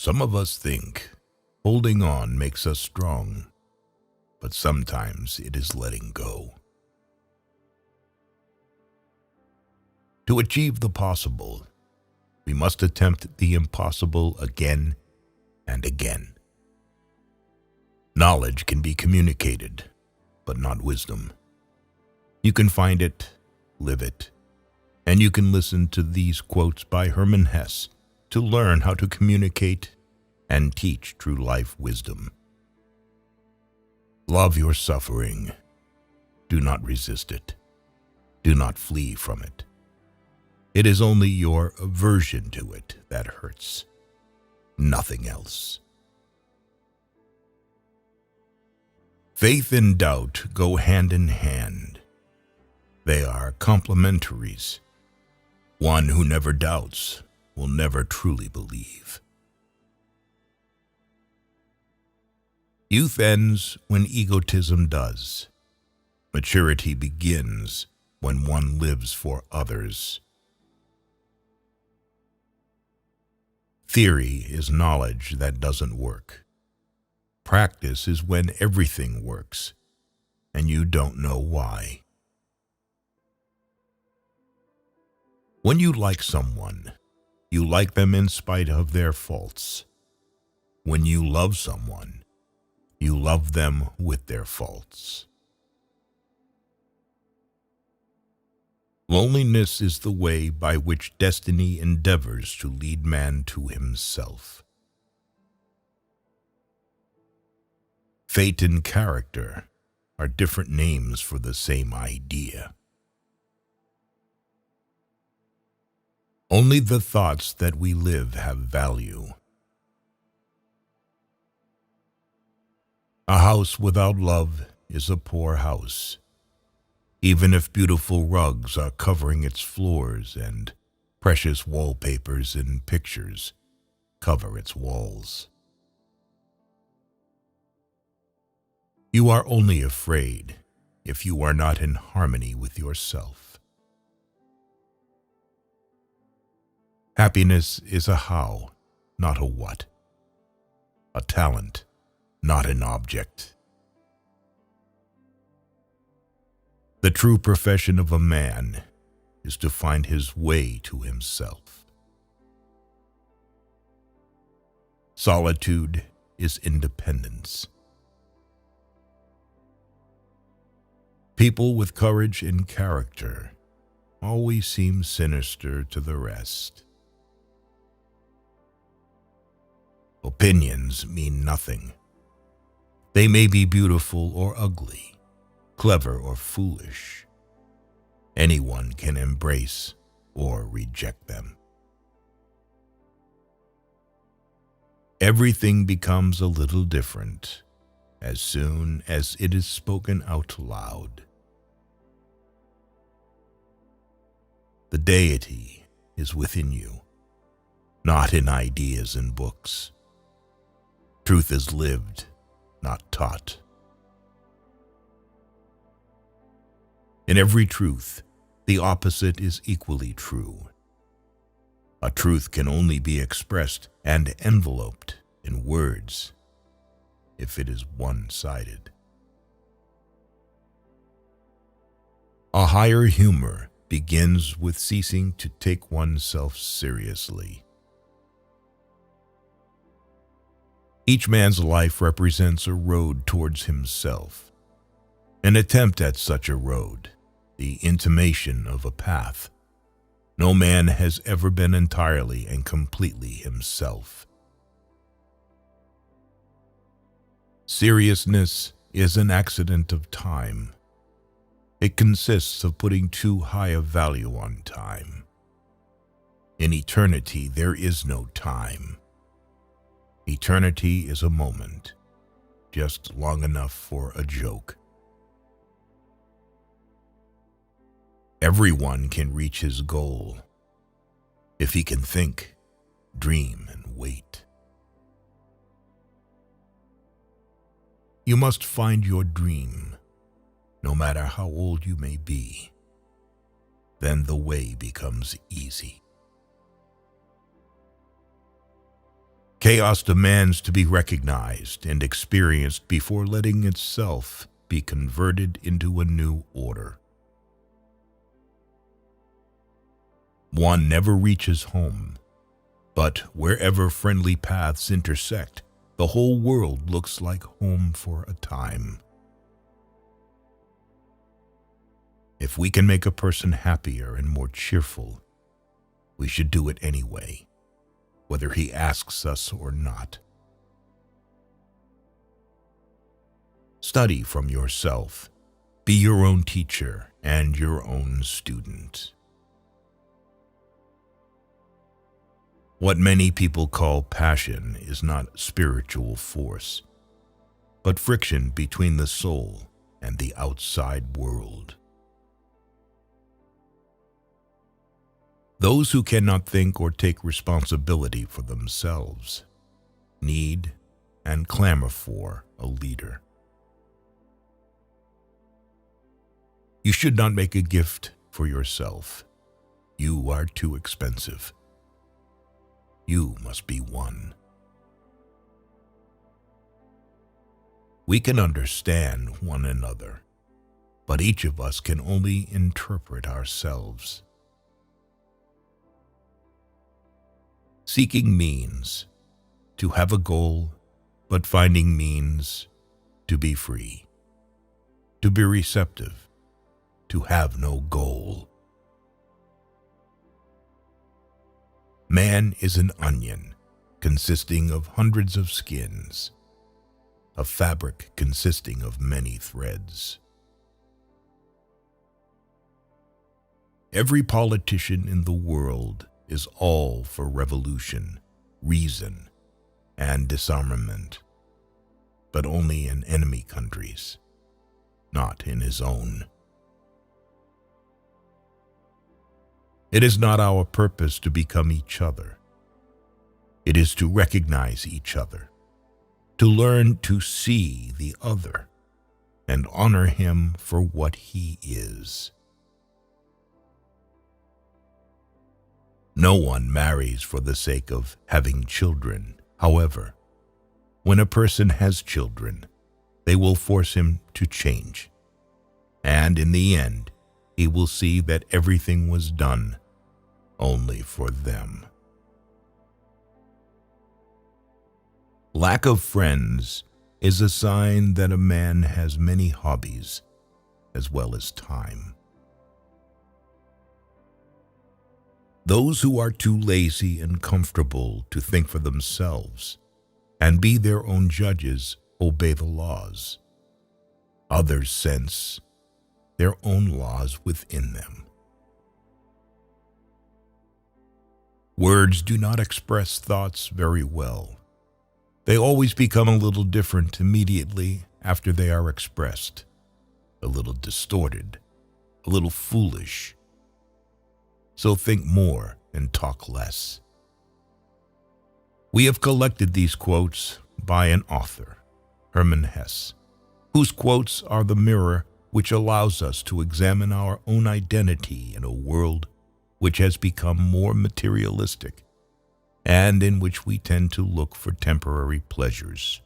Some of us think holding on makes us strong, but sometimes it is letting go. To achieve the possible, we must attempt the impossible again and again. Knowledge can be communicated, but not wisdom. You can find it, live it, and you can listen to these quotes by Hermann Hesse to learn how to communicate and teach true life wisdom. Love your suffering. Do not resist it. Do not flee from it. It is only your aversion to it that hurts. Nothing else. Faith and doubt go hand in hand. They are complementaries. One who never doubts will never truly believe. Youth ends when egotism does. Maturity begins when one lives for others. Theory is knowledge that doesn't work. Practice is when everything works, and you don't know why. When you like someone, you like them in spite of their faults. When you love someone, you love them with their faults. Loneliness is the way by which destiny endeavors to lead man to himself. Fate and character are different names for the same idea. Only the thoughts that we live have value. A house without love is a poor house, even if beautiful rugs are covering its floors and precious wallpapers and pictures cover its walls. You are only afraid if you are not in harmony with yourself. Happiness is a how, not a what. A talent, not an object. The true profession of a man is to find his way to himself. Solitude is independence. People with courage and character always seem sinister to the rest. Opinions mean nothing. They may be beautiful or ugly, clever or foolish. Anyone can embrace or reject them. Everything becomes a little different as soon as it is spoken out loud. The deity is within you, not in ideas and books. Truth is lived, not taught. In every truth, the opposite is equally true. A truth can only be expressed and enveloped in words if it is one-sided. A higher humor begins with ceasing to take oneself seriously. Each man's life represents a road towards himself, an attempt at such a road, the intimation of a path. No man has ever been entirely and completely himself. Seriousness is an accident of time. It consists of putting too high a value on time. In eternity, there is no time. Eternity is a moment, just long enough for a joke. Everyone can reach his goal if he can think, dream, and wait. You must find your dream, no matter how old you may be. Then the way becomes easy. Chaos demands to be recognized and experienced before letting itself be converted into a new order. One never reaches home, but wherever friendly paths intersect, the whole world looks like home for a time. If we can make a person happier and more cheerful, we should do it anyway, whether he asks us or not. Study from yourself. Be your own teacher and your own student. What many people call passion is not spiritual force, but friction between the soul and the outside world. Those who cannot think or take responsibility for themselves need and clamor for a leader. You should not make a gift for yourself. You are too expensive. You must be one. We can understand one another, but each of us can only interpret ourselves. Seeking means to have a goal, but finding means to be free, to be receptive, to have no goal. Man is an onion consisting of hundreds of skins, a fabric consisting of many threads. Every politician in the world is all for revolution, reason, and disarmament, but only in enemy countries, not in his own. It is not our purpose to become each other. It is to recognize each other, to learn to see the other, and honor him for what he is. No one marries for the sake of having children. However, when a person has children, they will force him to change. And in the end, he will see that everything was done only for them. Lack of friends is a sign that a man has many hobbies as well as time. Those who are too lazy and comfortable to think for themselves and be their own judges obey the laws. Others sense their own laws within them. Words do not express thoughts very well. They always become a little different immediately after they are expressed, a little distorted, a little foolish. So think more and talk less. We have collected these quotes by an author, Hermann, whose quotes are the mirror which allows us to examine our own identity in a world which has become more materialistic and in which we tend to look for temporary pleasures.